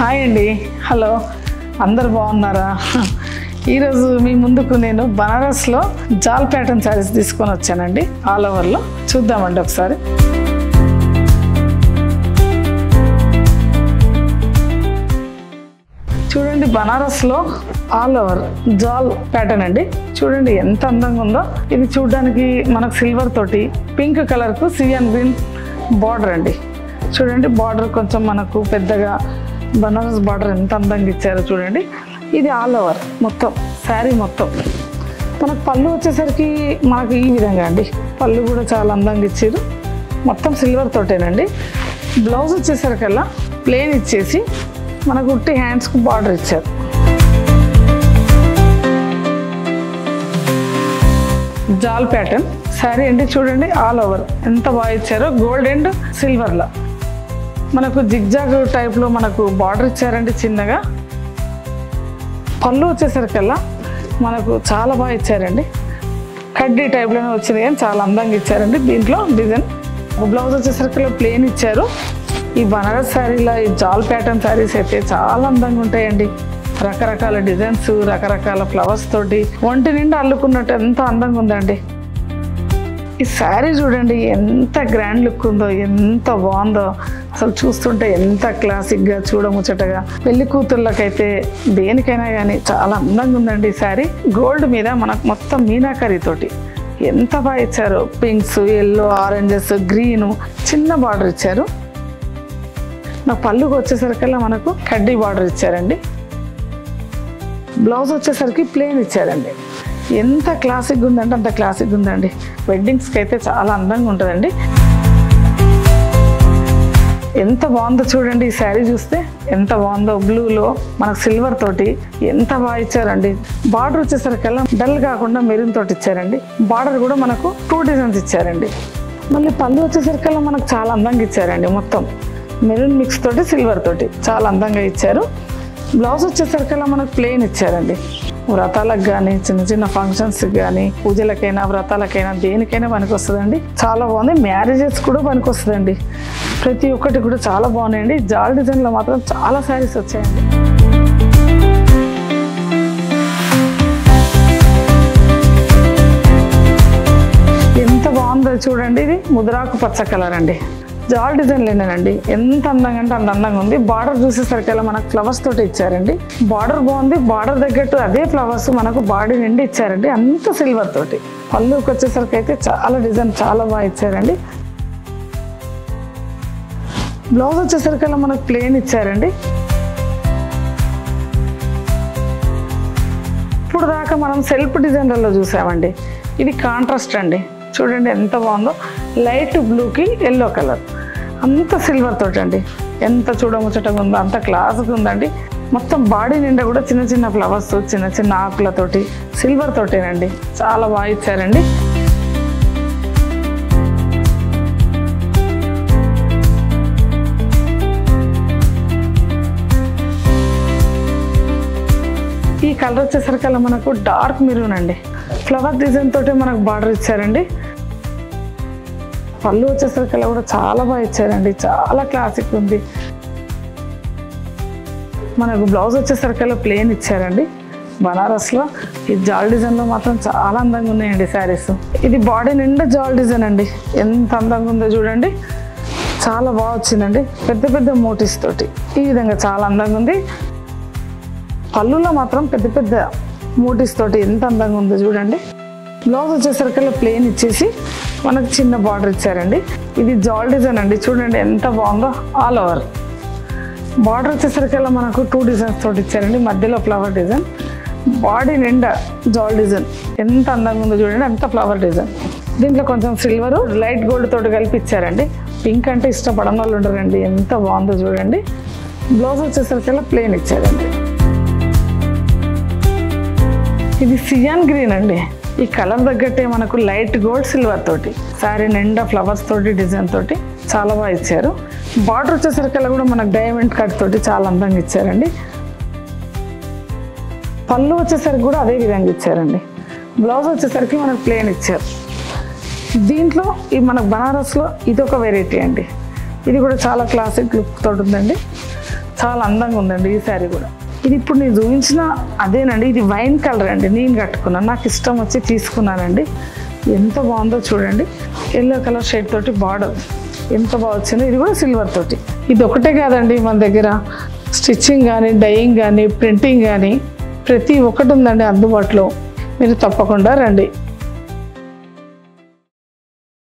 Hi అండి, hello, అందరు బాగున్నారా? ఈరోజు మీ ముందుకు నేను బనారస్లో జాల్ ప్యాటర్న్ శారీస్ తీసుకొని వచ్చానండి. ఆల్ ఓవర్లో చూద్దామండి ఒకసారి. చూడండి, బనారస్లో ఆల్ ఓవర్ జాల్ ప్యాటర్న్ అండి. చూడండి ఎంత అందంగా ఉందో. ఇది చూడడానికి మనకు సిల్వర్ తోటి పింక్ కలర్కు సియాన్ గ్రీన్ బార్డర్ అండి. చూడండి, బార్డర్ కొంచెం మనకు పెద్దగా బనారస్ బార్డర్ ఎంత అందంగా ఇచ్చారో చూడండి. ఇది ఆల్ ఓవర్ మొత్తం శారీ మొత్తం. మనకు పళ్ళు వచ్చేసరికి మనకు ఈ విధంగా అండి. పళ్ళు కూడా చాలా అందంగా ఇచ్చారు. మొత్తం సిల్వర్ తోటేనండి. బ్లౌజ్ వచ్చేసరికల్లా ప్లెయిన్ ఇచ్చేసి మనకు ఉట్టి హ్యాండ్స్కు బార్డర్ ఇచ్చారు. జాల్ ప్యాటర్న్ శారీ అండి. చూడండి ఆల్ ఓవర్ ఎంత బాగా ఇచ్చారో. గోల్డ్ అండ్ సిల్వర్లో మనకు జిగ్జాగ్ టైప్లో మనకు బార్డర్ ఇచ్చారండి చిన్నగా. పళ్ళు వచ్చేసరికల్లా మనకు చాలా బాగా ఇచ్చారండి. కడ్డీ టైప్లోనే వచ్చింది కానీ చాలా అందంగా ఇచ్చారండి. దీంట్లో డిజైన్ బ్లౌజ్ వచ్చేసరికల్లా ప్లెయిన్ ఇచ్చారు. ఈ బనారస్ శారీలో ఈ జాల్ ప్యాటర్న్ శారీస్ అయితే చాలా అందంగా ఉంటాయండి. రకరకాల డిజైన్స్, రకరకాల ఫ్లవర్స్ తోటి ఒంటి నిండా అల్లుకున్నట్టు ఎంత అందంగా ఉందండి. ఈ శారీ చూడండి ఎంత గ్రాండ్ లుక్ ఉందో, ఎంత బాగుందో. అసలు చూస్తుంటే ఎంత క్లాసిక్గా చూడముచ్చటగా. పెళ్లి కూతుర్లకైతే దేనికైనా కానీ చాలా అందంగా ఉందండి ఈ శారీ. గోల్డ్ మీద మనకు మొత్తం మీనాకరీ తోటి ఎంత బాగా ఇచ్చారు. పింక్స్, ఎల్లో, ఆరెంజెస్, గ్రీను చిన్న బార్డర్ ఇచ్చారు. నాకు పళ్ళుకి వచ్చేసరికల్లా మనకు కడ్డీ బార్డర్ ఇచ్చారండి. బ్లౌజ్ వచ్చేసరికి ప్లెయిన్ ఇచ్చారండి. ఎంత క్లాసిక్గా ఉందంటే అంత క్లాసిక్గా ఉందండి. వెడ్డింగ్స్కి అయితే చాలా అందంగా ఉంటుందండి. ఎంత బాగుందో చూడండి. ఈ శారీ చూస్తే ఎంత బాగుందో. బ్లూలో మనకు సిల్వర్ తోటి ఎంత బాగా ఇచ్చారండి. బార్డర్ వచ్చేసరికల్లా డల్ కాకుండా మెరూన్ తోటి ఇచ్చారండి. బార్డర్ కూడా మనకు 2 డిజైన్స్ ఇచ్చారండి. మళ్ళీ పళ్ళు వచ్చేసరికల్లా మనకు చాలా అందంగా ఇచ్చారండి. మొత్తం మెరూన్ మిక్స్ తోటి సిల్వర్ తోటి చాలా అందంగా ఇచ్చారు. బ్లౌజ్ వచ్చేసరికల్లా మనకు ప్లెయిన్ ఇచ్చారండి. వ్రతాలకు కానీ, చిన్న చిన్న ఫంక్షన్స్కి కానీ, పూజలకైనా, వ్రతాలకైనా, దేనికైనా పనికి వస్తుందండి. చాలా బాగుంది. మ్యారేజెస్ కూడా పనికి వస్తుందండి. ప్రతి ఒక్కటి కూడా చాలా బాగున్నాయండి. జాల్ డిజైన్లో మాత్రం చాలా శారీస్ వచ్చాయండి. ఎంత బాగుందో చూడండి. ఇది ముద్రాకు పచ్చ కలర్ అండి. జాల్ డిజైన్లేనండి. ఎంత అందంగా అంటే అంత అందంగా ఉంది. బార్డర్ చూసేసరికల్లా మనకు ఫ్లవర్స్ తోటి ఇచ్చారండి. బార్డర్ బాగుంది. బార్డర్ తగ్గట్టు అదే ఫ్లవర్స్ మనకు బాడీ నిండి ఇచ్చారండి. అంత సిల్వర్ తోటి. పళ్ళుకి వచ్చేసరికి అయితే చాలా డిజైన్ చాలా బాగా ఇచ్చారండి. బ్లౌజ్ వచ్చేసరికల్లా మనకు ప్లెయిన్ ఇచ్చారండి. ఇప్పుడు దాకా మనం సెల్ఫ్ డిజైన్లలో చూసామండి. ఇది కాంట్రాస్ట్ అండి. చూడండి ఎంత బాగుందో. లైట్ బ్లూకి ఎల్లో కలర్, అంత సిల్వర్ తోటి అండి. ఎంత చూడముచ్చటగా ఉందో, అంత క్లాస్గా ఉందండి. మొత్తం బాడీ నిండా కూడా చిన్న చిన్న ఫ్లవర్స్, చిన్న చిన్న ఆకులతోటి సిల్వర్ తోటేనండి. చాలా బాగా ఇచ్చారండి. ఈ కలర్ వచ్చేసరికల్లా మనకు డార్క్ మెరూన్ అండి. ఫ్లవర్ డిజైన్ తోటి మనకు బార్డర్ ఇచ్చారండి. పళ్ళు వచ్చేసరికల్లా కూడా చాలా బాగా ఇచ్చారండి. చాలా క్లాసిక్ ఉంది. మనకు బ్లౌజ్ వచ్చేసరికల్లా ప్లెయిన్ ఇచ్చారండి. బనారస్లో ఈ జాల్ డిజైన్లో మాత్రం చాలా అందంగా ఉన్నాయండి శారీస్. ఇది బాడీ నిండా జాల్ డిజైన్ అండి. ఎంత అందంగా ఉందో చూడండి. చాలా బాగా వచ్చిందండి. పెద్ద పెద్ద మోటివ్స్ తోటి ఈ విధంగా చాలా అందంగా ఉంది. పళ్ళులో మాత్రం పెద్ద పెద్ద మోటివ్స్ తోటి ఎంత అందంగా ఉందో చూడండి. బ్లౌజ్ వచ్చేసరికల్లా ప్లెయిన్ ఇచ్చేసి మనకు చిన్న బార్డర్ ఇచ్చారండి. ఇది జాల్ డిజైన్ అండి. చూడండి ఎంత బాగుందో. ఆల్ ఓవర్ బార్డర్ వచ్చేసరికల్లా మనకు 2 డిజైన్స్ తోటి ఇచ్చారండి. మధ్యలో ఫ్లవర్ డిజైన్, బాడీ నిండా జాల్ డిజైన్ ఎంత అందంగా ఉందో చూడండి. అంత ఫ్లవర్ డిజైన్. దీంట్లో కొంచెం సిల్వర్, లైట్ గోల్డ్ తోటి కలిపి ఇచ్చారండి. పింక్ అంటే ఇష్టపడని వాళ్ళు ఉండరండి. ఎంత బాగుందో చూడండి. బ్లౌజ్ వచ్చేసరికల్లా ప్లెయిన్ ఇచ్చారండి. ఇది సియాన్ గ్రీన్ అండి. ఈ కలర్ తగ్గట్టే మనకు లైట్ గోల్డ్ సిల్వర్ తోటి శారీ నిండా ఫ్లవర్స్ తోటి డిజైన్ తోటి చాలా బాగా ఇచ్చారు. బార్డర్ వచ్చేసరికల్లా కూడా మనకు డైమండ్ కట్ తోటి చాలా అందంగా ఇచ్చారండి. పళ్ళు వచ్చేసరికి కూడా అదే విధంగా ఇచ్చారండి. బ్లౌజ్ వచ్చేసరికి మనకు ప్లెయిన్ ఇచ్చారు. దీంట్లో ఈ మనకు బనారస్లో ఇదొక వెరైటీ అండి. ఇది కూడా చాలా క్లాసిక్ లుక్ తోటి ఉందండి. చాలా అందంగా ఉందండి ఈ శారీ కూడా. ఇది ఇప్పుడు నేను చూపించిన అదేనండి, ఇది వైన్ కలర్ అండి. నేను కట్టుకున్నాను, నాకు ఇష్టం వచ్చి తీసుకున్నానండి. ఎంత బాగుందో చూడండి. ఎల్లో కలర్ షేడ్ తోటి బార్డర్ ఎంత బాగా వచ్చిందో. ఇది కూడా సిల్వర్ తోటి. ఇది ఒకటే కాదండి, మన దగ్గర స్టిచ్చింగ్ కానీ, డైయింగ్ కానీ, ప్రింటింగ్ కానీ ప్రతి ఒక్కటి ఉందండి అందుబాటులో. మీరు తప్పకుండా రండి.